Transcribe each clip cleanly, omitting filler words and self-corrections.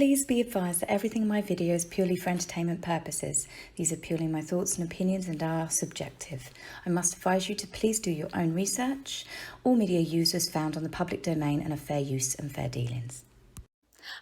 Please be advised that everything in my video is purely for entertainment purposes. These are purely my thoughts and opinions and are subjective. I must advise you to please do your own research. All media users found on the public domain and are fair use and fair dealings.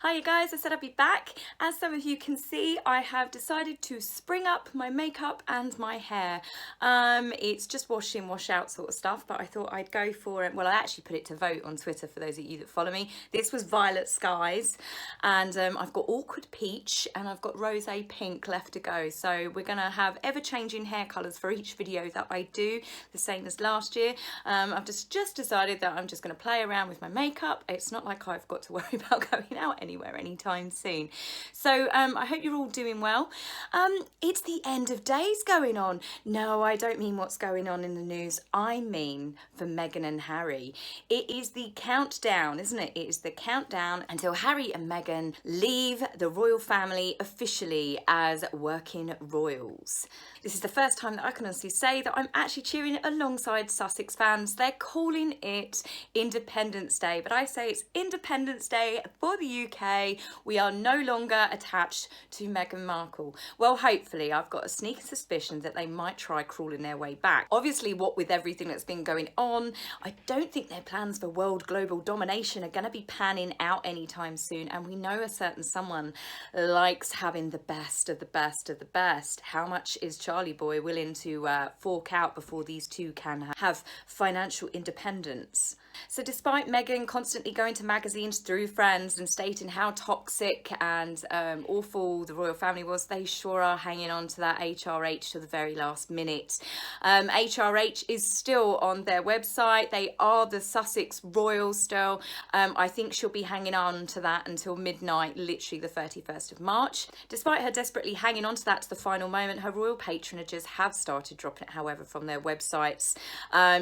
Hi you guys, I said I'd be back. As some of you can see, I have decided to spring up my makeup and my hair. It's just wash in, wash out sort of stuff, but I thought I'd go for it. Well, I actually put it to vote on Twitter for those of you that follow me. This was Violet Skies, and I've got Awkward Peach and I've got Rosé Pink left to go. So we're gonna have ever-changing hair colours for each video that I do, the same as last year. I've just decided that I'm just gonna play around with my makeup. It's not like I've got to worry about going out anywhere anytime soon. So I hope you're all doing well. It's the end of days going on. No, I don't mean what's going on in the news. I mean for Meghan and Harry. It is the countdown, isn't it? It is the countdown until Harry and Meghan leave the royal family officially as working royals. This is the first time that I can honestly say that I'm actually cheering alongside Sussex fans. They're calling it Independence Day, but I say it's Independence Day for the UK. We are no longer attached to Meghan Markle. Well, hopefully. I've got a sneaky suspicion that they might try crawling their way back. Obviously, what with everything that's been going on, I don't think their plans for world global domination are going to be panning out anytime soon, and we know a certain someone likes having the best of the best of the best. How much is Charlie Boy willing to fork out before these two can have financial independence? So despite Meghan constantly going to magazines through friends and stating how toxic and awful the royal family was, they sure are hanging on to that HRH to the very last minute. HRH is still on their website. They are the Sussex Royals still. I think she'll be hanging on to that until midnight, literally the 31st of March. Despite her desperately hanging on to that to the final moment, her royal patronages have started dropping it, however, from their websites.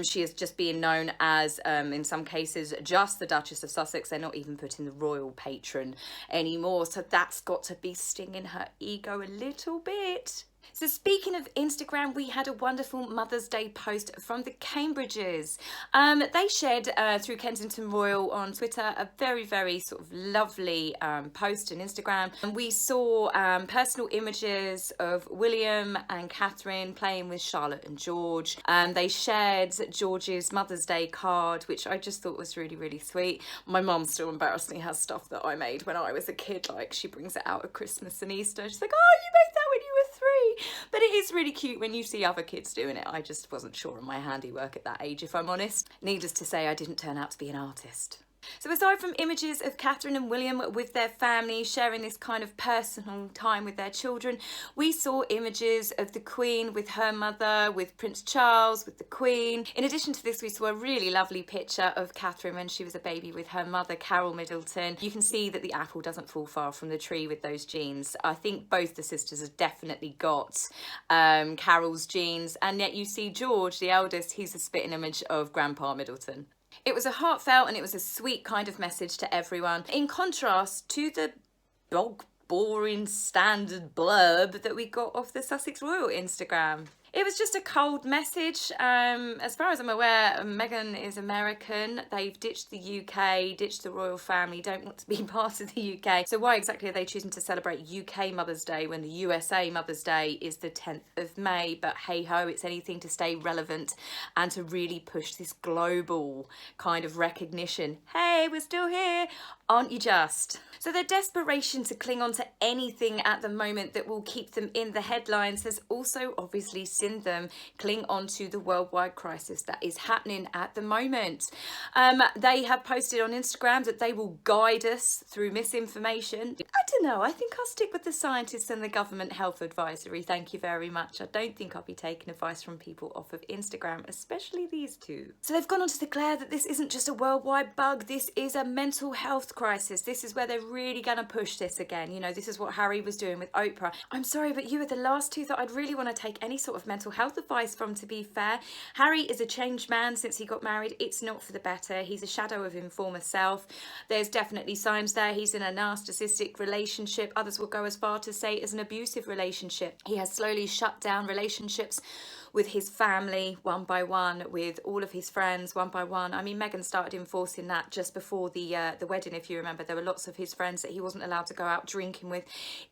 She is just being known as, in some cases, just the Duchess of Sussex. They're not even putting the royal patron anymore, so that's got to be stinging her ego a little bit. So speaking of Instagram, we had a wonderful Mother's Day post from the Cambridges. They shared through Kensington Royal on Twitter a very sort of lovely post on Instagram. And we saw personal images of William and Catherine playing with Charlotte and George. They shared George's Mother's Day card, which I just thought was really sweet. My mum still embarrassingly has stuff that I made when I was a kid. Like, she brings it out at Christmas and Easter. She's like, oh, you made that when you were 3. But it is really cute when you see other kids doing it. I just wasn't sure on my handiwork at that age, if I'm honest. Needless to say, I didn't turn out to be an artist. So aside from images of Catherine and William with their family sharing this kind of personal time with their children, we saw images of the Queen with her mother, with Prince Charles, with the Queen. In addition to this, we saw a really lovely picture of Catherine when she was a baby with her mother, Carol Middleton. You can see that the apple doesn't fall far from the tree with those genes. I think both the sisters have definitely got Carol's genes, and yet you see George, the eldest, he's a spitting image of Grandpa Middleton. It was a heartfelt and it was a sweet kind of message to everyone, in contrast to the boring standard blurb that we got off the Sussex Royal Instagram. It was just a cold message. As far as I'm aware, Meghan is American. They've ditched the UK, ditched the royal family, don't want to be part of the UK. So why exactly are they choosing to celebrate UK Mother's Day when the USA Mother's Day is the 10th of May? But hey ho, it's anything to stay relevant and to really push this global kind of recognition. Hey, we're still here, aren't you just? So their desperation to cling on to anything at the moment that will keep them in the headlines has also obviously seen them cling on to the worldwide crisis that is happening at the moment. They have posted on Instagram that they will guide us through misinformation. I don't know, I think I'll stick with the scientists and the government health advisory, thank you very much. I don't think I'll be taking advice from people off of Instagram, especially these two. So they've gone on to declare that this isn't just a worldwide bug, this is a mental health crisis. This is where they're really going to push this again. You know, this is what Harry was doing with Oprah. I'm sorry, but you are the last two that I'd really want to take any sort of mental health advice from, to be fair. Harry is a changed man since he got married. It's not for the better. He's a shadow of his former self. There's definitely signs there. He's in a narcissistic relationship. Others will go as far to say it's an abusive relationship. He has slowly shut down relationships with his family one by one, with all of his friends one by one. I mean, Meghan started enforcing that just before the wedding, if if you remember, there were lots of his friends that he wasn't allowed to go out drinking with.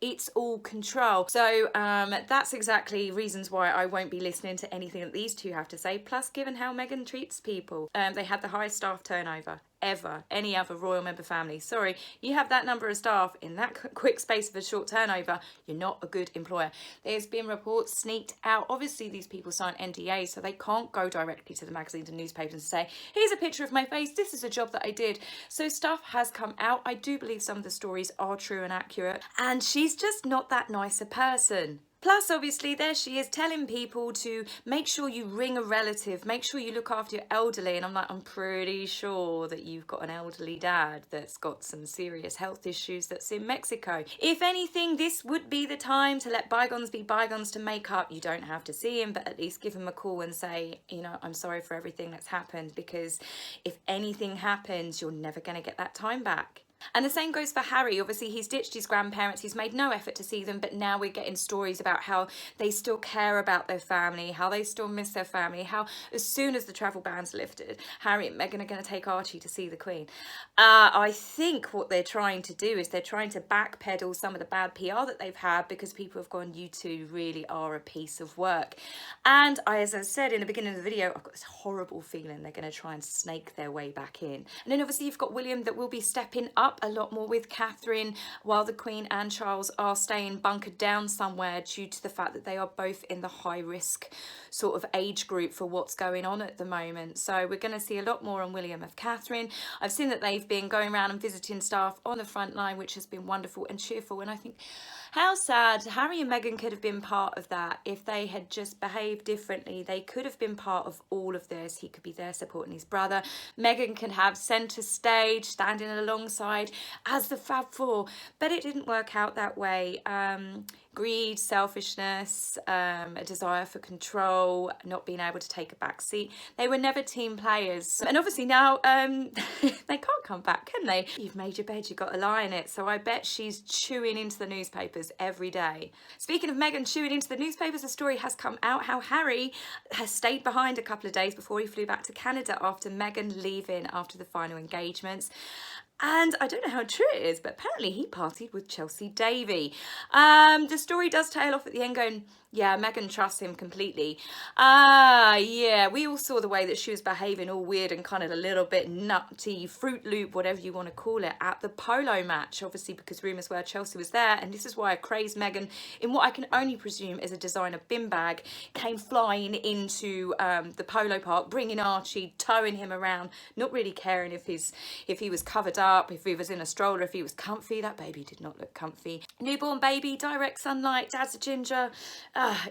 It's all control. So that's exactly reasons why I won't be listening to anything that these two have to say. Plus, given how Meghan treats people, they had the highest staff turnover ever, any other royal member family. Sorry, you have that number of staff in that quick space of a short turnover, you're not a good employer. There's been reports sneaked out. Obviously, these people sign NDAs, so they can't go directly to the magazines and newspapers and say, here's a picture of my face, this is a job that I did. So stuff has come out. I do believe some of the stories are true and accurate, and she's just not that nice a person. Plus, obviously, there she is telling people to make sure you ring a relative, make sure you look after your elderly. And I'm like, I'm pretty sure that you've got an elderly dad that's got some serious health issues that's in Mexico. If anything, this would be the time to let bygones be bygones to make up. You don't have to see him, but at least give him a call and say, you know, I'm sorry for everything that's happened, because if anything happens, you're never going to get that time back. And the same goes for Harry. Obviously, he's ditched his grandparents. He's made no effort to see them. But now we're getting stories about how they still care about their family, how they still miss their family, how as soon as the travel ban's lifted, Harry and Meghan are going to take Archie to see the Queen. I think what they're trying to do is they're trying to backpedal some of the bad PR that they've had, because people have gone, you two really are a piece of work. And as I said in the beginning of the video, I've got this horrible feeling they're going to try and snake their way back in. And then obviously you've got William that will be stepping up a lot more with Catherine, while the Queen and Charles are staying bunkered down somewhere due to the fact that they are both in the high risk sort of age group for what's going on at the moment. So we're going to see a lot more on William of Catherine. I've seen that they've been going around and visiting staff on the front line, which has been wonderful and cheerful. And I think how sad Harry and Meghan could have been part of that if they had just behaved differently. They could have been part of all of this. He could be there supporting his brother. Meghan can have centre stage, standing alongside as the Fab Four, but it didn't work out that way. Greed, selfishness, a desire for control, not being able to take a back seat. They were never team players. And obviously now they can't come back, can they? You've made your bed, you've got to lie in it. So I bet she's chewing into the newspapers every day. Speaking of Meghan chewing into the newspapers, the story has come out how Harry has stayed behind a couple of days before he flew back to Canada after Meghan leaving after the final engagements. And I don't know how true it is, but apparently he partied with Chelsea Davy. The story does tail off at the end going, yeah, Meghan trusts him completely. Yeah, we all saw the way that she was behaving all weird and kind of a little bit nutty, Fruit Loop, whatever you want to call it, at the polo match, obviously because rumours were Chelsea was there. And this is why a crazed Meghan, in what I can only presume is a designer bin bag, came flying into the polo park, bringing Archie, towing him around, not really caring if he was covered up, if he was in a stroller, if he was comfy. That baby did not look comfy. Newborn baby, direct sunlight, dad's a ginger.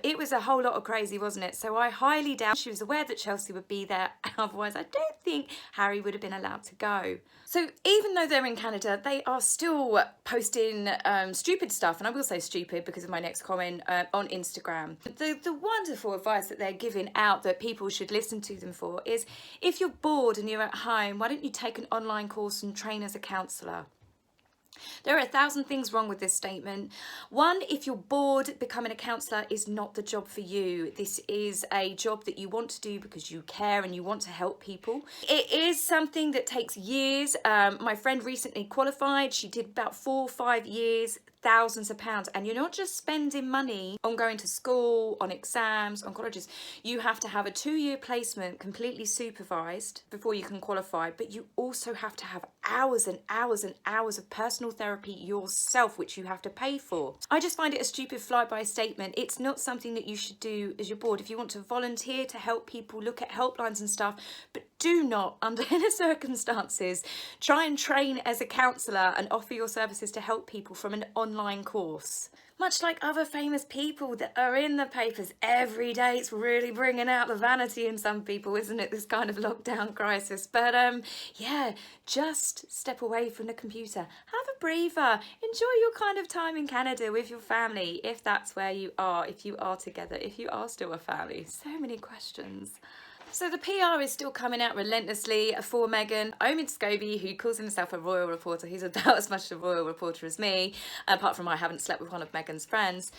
It was a whole lot of crazy, wasn't it? So I highly doubt she was aware that Chelsea would be there. Otherwise, I don't think Harry would have been allowed to go. So even though they're in Canada, they are still posting stupid stuff. And I will say stupid because of my next comment on Instagram. The wonderful advice that they're giving out that people should listen to them for is, if you're bored and you're at home, why don't you take an online course and train as a counsellor? There are 1,000 things wrong with this statement. One, if you're bored, becoming a counsellor is not the job for you. This is a job that you want to do because you care and you want to help people. It is something that takes years. My friend recently qualified. She did about 4 or 5 years, thousands of pounds. And you're not just spending money on going to school, on exams, on colleges. You have to have a 2-year placement completely supervised before you can qualify. But you also have to have hours and hours and hours of personal therapy yourself, which you have to pay for. I just find it a stupid fly-by statement. It's not something that you should do as you're bored. If you want to volunteer to help people, look at helplines and stuff, but do not, under any circumstances, try and train as a counsellor and offer your services to help people from an online course. Much like other famous people that are in the papers every day, it's really bringing out the vanity in some people, isn't it? This kind of lockdown crisis. But yeah, just step away from the computer. Have a breather. Enjoy your kind of time in Canada with your family, if that's where you are, if you are together, if you are still a family. So many questions. So the PR is still coming out relentlessly for Meghan. Omid Scobie, who calls himself a royal reporter, he's about as much a royal reporter as me, apart from I haven't slept with one of Meghan's friends.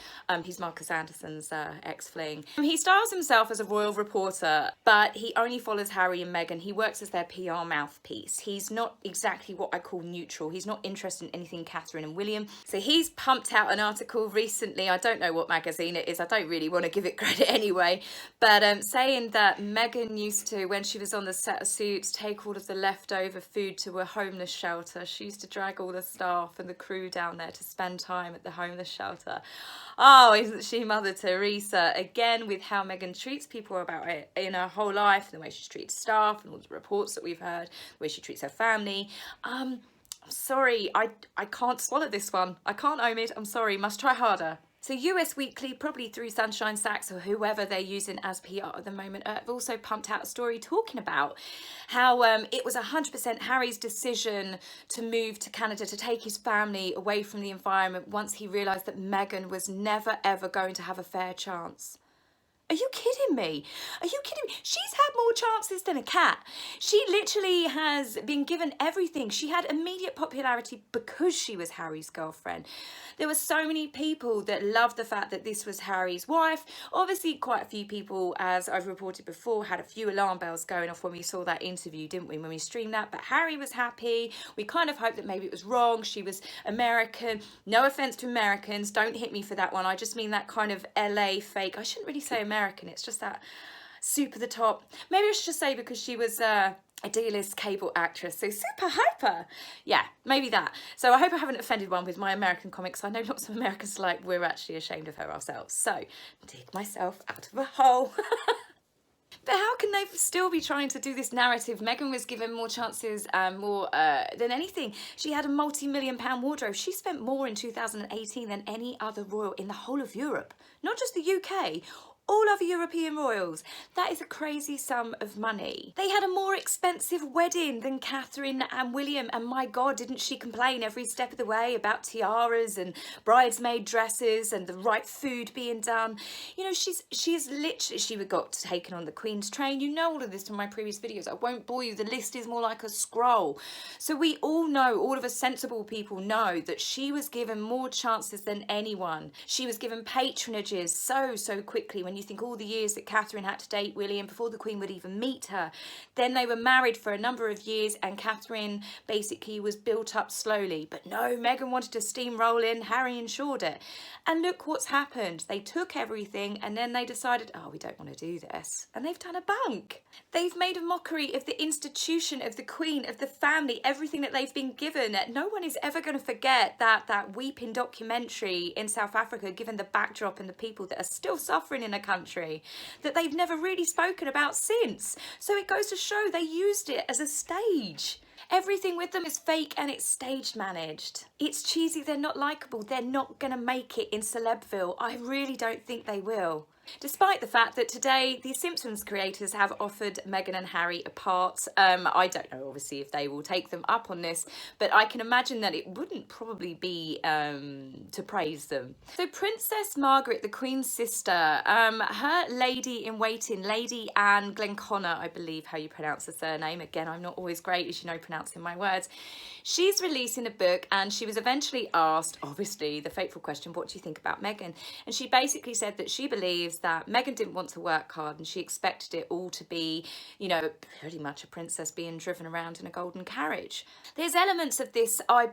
He's Marcus Anderson's ex-fling. He styles himself as a royal reporter, but he only follows Harry and Meghan. He works as their PR mouthpiece. He's not exactly what I call neutral. He's not interested in anything Catherine and William. So he's pumped out an article recently, I don't know what magazine it is, I don't really want to give it credit anyway, but saying that Meghan used to, when she was on the set of Suits, take all of the leftover food to a homeless shelter. She used to drag all the staff and the crew down there to spend time at the homeless shelter. Oh, isn't she Mother Teresa? Again, with how Meghan treats people about it in her whole life, and the way she treats staff and all the reports that we've heard, the way she treats her family. I'm sorry, I can't swallow this one. I can't, Omid. I'm sorry, must try harder. So US Weekly, probably through Sunshine Sachs or whoever they're using as PR at the moment, have also pumped out a story talking about how it was 100% Harry's decision to move to Canada, to take his family away from the environment once he realised that Meghan was never ever going to have a fair chance. Are you kidding me? Are you kidding me? She's had more chances than a cat. She literally has been given everything. She had immediate popularity because she was Harry's girlfriend. There were so many people that loved the fact that this was Harry's wife. Obviously, quite a few people, as I've reported before, had a few alarm bells going off when we saw that interview, didn't we, when we streamed that? But Harry was happy. We kind of hoped that maybe it was wrong. She was American. No offence to Americans. Don't hit me for that one. I just mean that kind of LA fake. I shouldn't really say American. It's just that super the top. Maybe I should just say because she was a D-list cable actress, so super hyper. Yeah, maybe that. So I hope I haven't offended one with my American comics. I know lots of Americans are like, we're actually ashamed of her ourselves. So dig myself out of a hole. But how can they still be trying to do this narrative? Meghan was given more chances more than anything. She had a multi-million-pound wardrobe. She spent more in 2018 than any other royal in the whole of Europe, not just the UK. All other European royals. That is a crazy sum of money. They had a more expensive wedding than Catherine and William, and my God, didn't she complain every step of the way about tiaras and bridesmaid dresses and the right food being done? You know, she's literally, she got taken on the Queen's train. You know all of this from my previous videos. I won't bore you. The list is more like a scroll. So we all know, all of us sensible people know that she was given more chances than anyone. She was given patronages so quickly. When you think all the years that Catherine had to date William before the Queen would even meet her. Then they were married for a number of years and Catherine basically was built up slowly. But no, Meghan wanted to steamroll in, Harry ensured it. And look what's happened. They took everything and then they decided, oh, we don't want to do this. And they've done a bunk. They've made a mockery of the institution, of the Queen, of the family, everything that they've been given. No one is ever going to forget that weeping documentary in South Africa, given the backdrop and the people that are still suffering in a country that they've never really spoken about since. So it goes to show they used it as a stage. Everything with them is fake and it's stage managed. It's cheesy, they're not likeable, they're not gonna make it in Celebville. I really don't think they will. Despite the fact that today the Simpsons creators have offered Meghan and Harry a part. I don't know obviously if they will take them up on this, but I can imagine that it wouldn't probably be to praise them. So Princess Margaret, the Queen's sister, her lady in waiting, Lady Anne Glenconnor, I believe how you pronounce the surname. Again, I'm not always great, as you know, pronouncing my words. She's releasing a book and she was eventually asked, obviously, the fateful question, what do you think about Meghan? And she basically said that she believes that Meghan didn't want to work hard and she expected it all to be, you know, pretty much a princess being driven around in a golden carriage. There's elements of this, I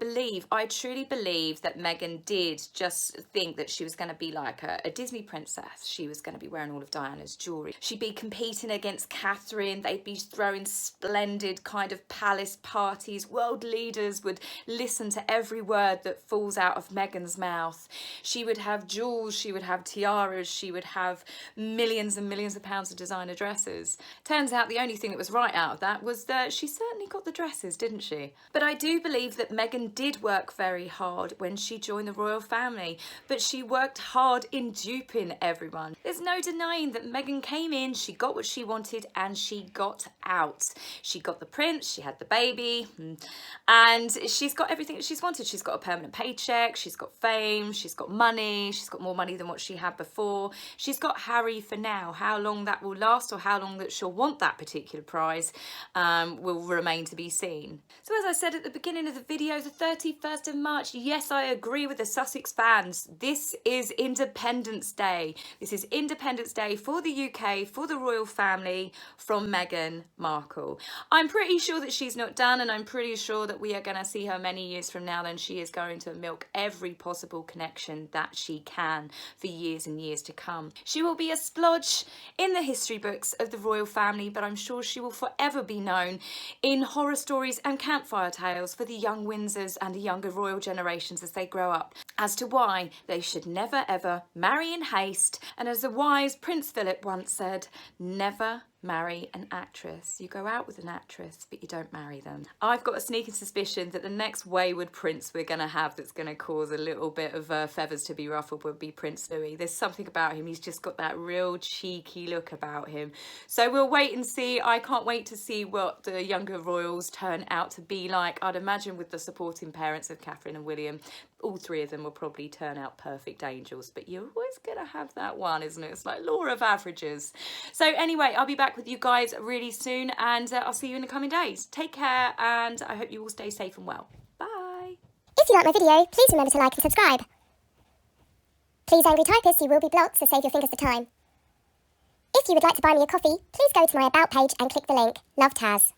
truly believe that Meghan did just think that she was going to be like a Disney princess. She was going to be wearing all of Diana's jewellery. She'd be competing against Catherine. They'd be throwing splendid kind of palace parties. World leaders would listen to every word that falls out of Meghan's mouth. She would have jewels, she would have tiaras, she would have millions and millions of pounds of designer dresses. Turns out the only thing that was right out of that was that she certainly got the dresses, didn't she? But I do believe that Meghan did work very hard when she joined the royal family, but she worked hard in duping everyone. There's no denying that Meghan came in, she got what she wanted and she got out. She got the prince, she had the baby, and she's got everything that she's wanted. She's got a permanent paycheck, she's got fame, she's got money, she's got more money than what she had before. She's got Harry for now. How long that will last or how long that she'll want that particular prize will remain to be seen. So as I said at the beginning of the video, the 31st of March, yes, I agree with the Sussex fans. This is Independence Day. This is Independence Day for the UK, for the royal family, from Meghan Markle. I'm pretty sure that she's not done, and I'm pretty sure that we are going to see her many years from now. Then she is going to milk every possible connection that she can for years and years to come. She will be a splodge in the history books of the royal family, but I'm sure she will forever be known in horror stories and campfire tales for the young Windsors and the younger royal generations as they grow up, as to why they should never ever marry in haste, and as the wise Prince Philip once said, never marry an actress. You go out with an actress, but you don't marry them. I've got a sneaking suspicion that the next wayward prince we're going to have that's going to cause a little bit of feathers to be ruffled would be Prince Louis. There's something about him. He's just got that real cheeky look about him. So we'll wait and see. I can't wait to see what the younger royals turn out to be like. I'd imagine with the supporting parents of Catherine and William, all three of them will probably turn out perfect angels, but you're always going to have that one, isn't it? It's like law of averages. So anyway, I'll be back with you guys really soon, and I'll see you in the coming days. Take care, and I hope you all stay safe and well. Bye. If you like my video, please remember to like and subscribe. Please, angry typists, you will be blocked, so save your fingers the time. If you would like to buy me a coffee, please go to my About page and click the link. Love, Taz.